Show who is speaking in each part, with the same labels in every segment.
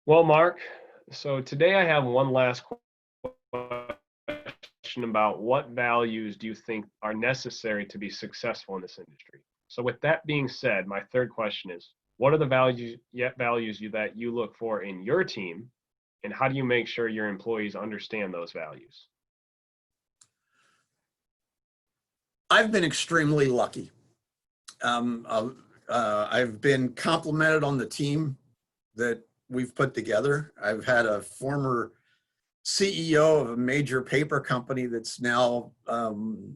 Speaker 1: Well, Mark, so today I have one last question about what values do you think are necessary to be successful in this industry? So with that being said, my third question is, what are the that you look for in your team, and how do you make sure your employees understand those values?
Speaker 2: I've been extremely lucky. I've been complimented on the team that we've put together. I've had a former CEO of a major paper company that's now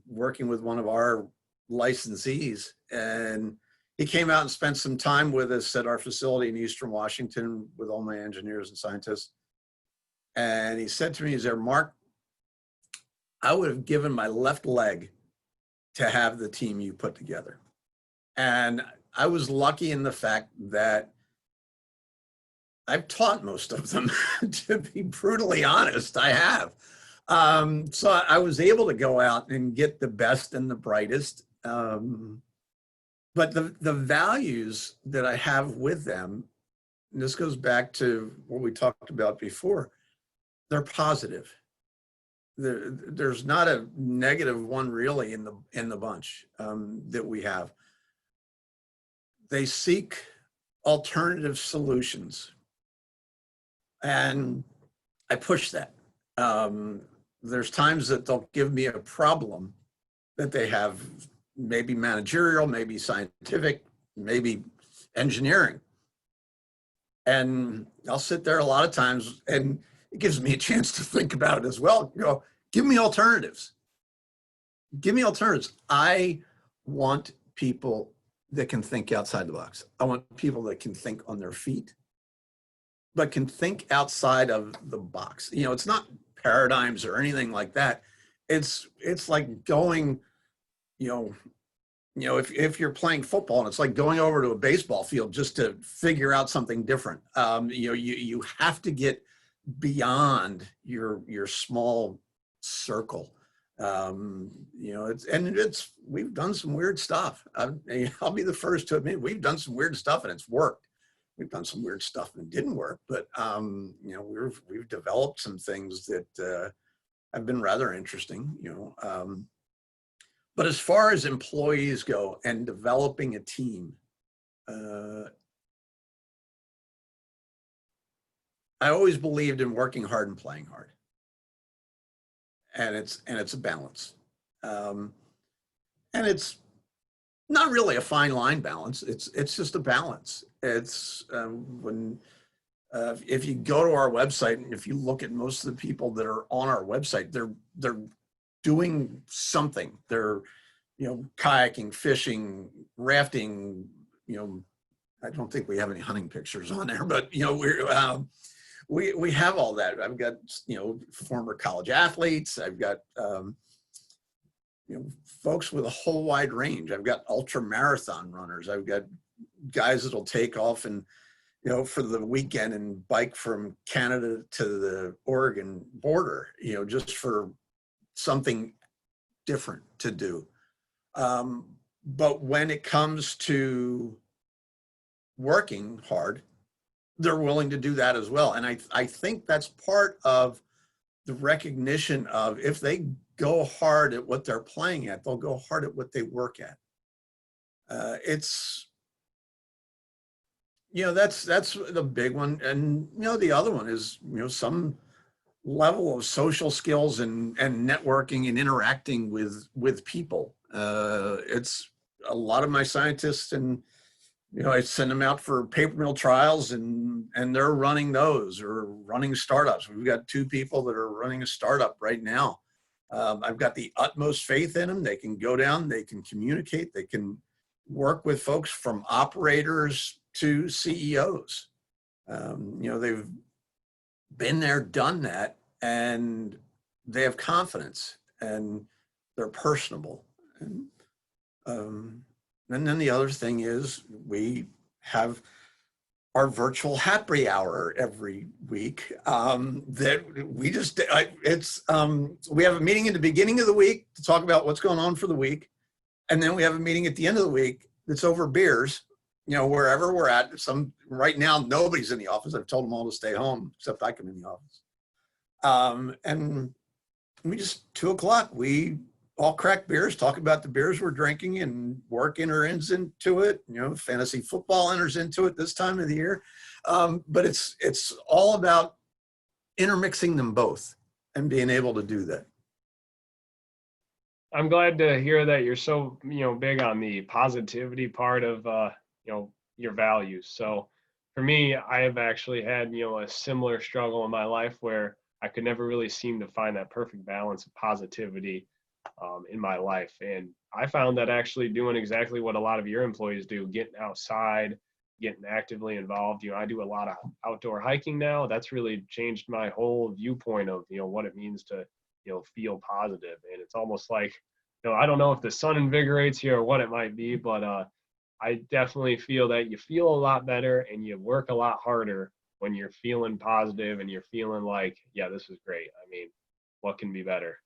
Speaker 2: working with one of our licensees. And he came out and spent some time with us at our facility in Eastern Washington with all my engineers and scientists. And he said to me, he said, "Mark, I would have given my left leg to have the team you put together." And I was lucky in the fact that I've taught most of them, to be brutally honest, I have. So I was able to go out and get the best and the brightest. But the values that I have with them, and this goes back to what we talked about before, they're positive. There's not a negative one really in the bunch that we have. They seek alternative solutions. And I push that. There's times that they'll give me a problem that they have, maybe managerial, maybe scientific, maybe engineering. And I'll sit there a lot of times, and it gives me a chance to think about it as well. You know, give me alternatives. Give me alternatives. I want people that can think outside the box. I want people that can think on their feet, but can think outside of the box. You know, it's not paradigms or anything like that. It's like going, if you're playing football, and it's like going over to a baseball field just to figure out something different. You have to get beyond your small circle. We've done some weird stuff. I'll be the first to admit we've done some weird stuff and it's worked. We've done some weird stuff and it didn't work, but we've developed some things that have been rather interesting. But as far as employees go and developing a team, I always believed in working hard and playing hard, and it's a balance, and it's not really a fine line balance. It's just a balance. It's if you go to our website and if you look at most of the people that are on our website, they're doing something. They're kayaking, fishing, rafting. I don't think we have any hunting pictures on there, but we have all that. I've got former college athletes. I've got folks with a whole wide range. I've got ultra marathon runners. I've got guys that'll take off and for the weekend and bike from Canada to the Oregon border, just for something different to do. But when it comes to working hard, they're willing to do that as well. And I think that's part of the recognition of, if they go hard at what they're playing at, they'll go hard at what they work at. That's the big one. And the other one is some level of social skills and networking and interacting with people. It's a lot of my scientists, and I send them out for paper mill trials, and they're running those or running startups. We've got 2 people that are running a startup right now. I've got the utmost faith in them. They can go down, they can communicate, they can work with folks from operators to CEOs. They've been there, done that, and they have confidence and they're personable. And then the other thing is, we have our virtual happy hour every week that we just, we have a meeting in the beginning of the week to talk about what's going on for the week. And then we have a meeting at the end of the week that's over beers. wherever we're at. Right now, nobody's in the office. I've told them all to stay home, except I come in the office. And we just 2:00, we all crack beers, talk about the beers we're drinking, and work enters into it. Fantasy football enters into it this time of the year. But it's all about intermixing them both and being able to do that.
Speaker 1: I'm glad to hear that you're so, big on the positivity part of, your values. So for me, I have actually had, a similar struggle in my life where I could never really seem to find that perfect balance of positivity in my life. And I found that actually doing exactly what a lot of your employees do, getting outside, getting actively involved. I do a lot of outdoor hiking now. That's really changed my whole viewpoint of, what it means to, feel positive. And it's almost like, I don't know if the sun invigorates you or what it might be, but I definitely feel that you feel a lot better and you work a lot harder when you're feeling positive and you're feeling like, yeah, this is great. I mean, what can be better?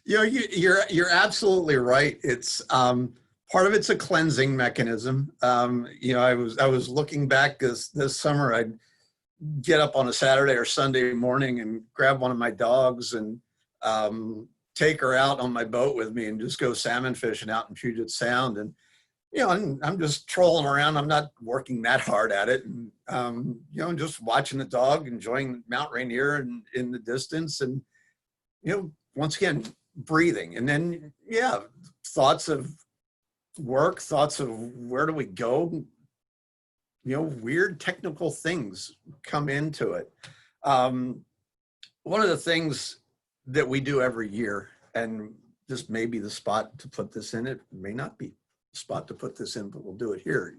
Speaker 2: You're absolutely right. It's part of it's a cleansing mechanism. I was looking back this summer. I'd get up on a Saturday or Sunday morning and grab one of my dogs and take her out on my boat with me and just go salmon fishing out in Puget Sound. And I'm just trolling around. I'm not working that hard at it. And just watching the dog, enjoying Mount Rainier and in the distance, and once again, breathing. And then thoughts of work, thoughts of where do we go, weird technical things come into it. One of the things that we do every year, and this may be the spot to put this in, it may not be the spot to put this in, but we'll do it here.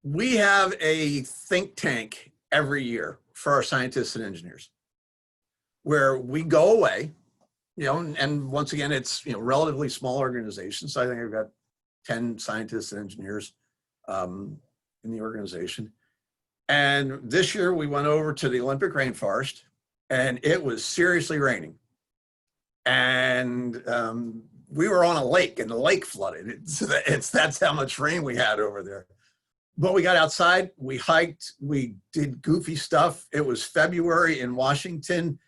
Speaker 2: We have a think tank every year for our scientists and engineers, where we go away, and once again, it's, relatively small organizations. So I think I've got 10 scientists and engineers in the organization. And this year we went over to the Olympic rainforest, and it was seriously raining. And we were on a lake, and the lake flooded. That's how much rain we had over there. But we got outside, we hiked, we did goofy stuff. It was February in Washington,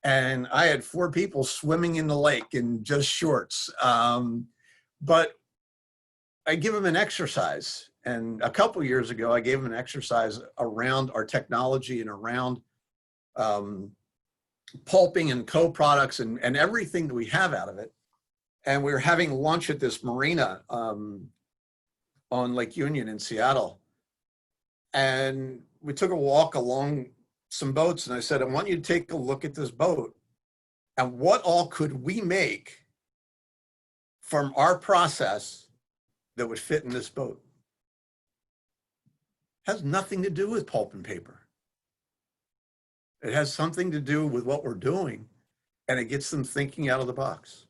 Speaker 2: and I had 4 people swimming in the lake in just shorts. But I give them an exercise. And a couple years ago, I gave them an exercise around our technology and around pulping and co-products and everything that we have out of it. And we were having lunch at this marina on Lake Union in Seattle. And we took a walk along some boats, and I said, I want you to take a look at this boat and what all could we make from our process that would fit in this boat. It has nothing to do with pulp and paper. It has something to do with what we're doing, and it gets them thinking out of the box.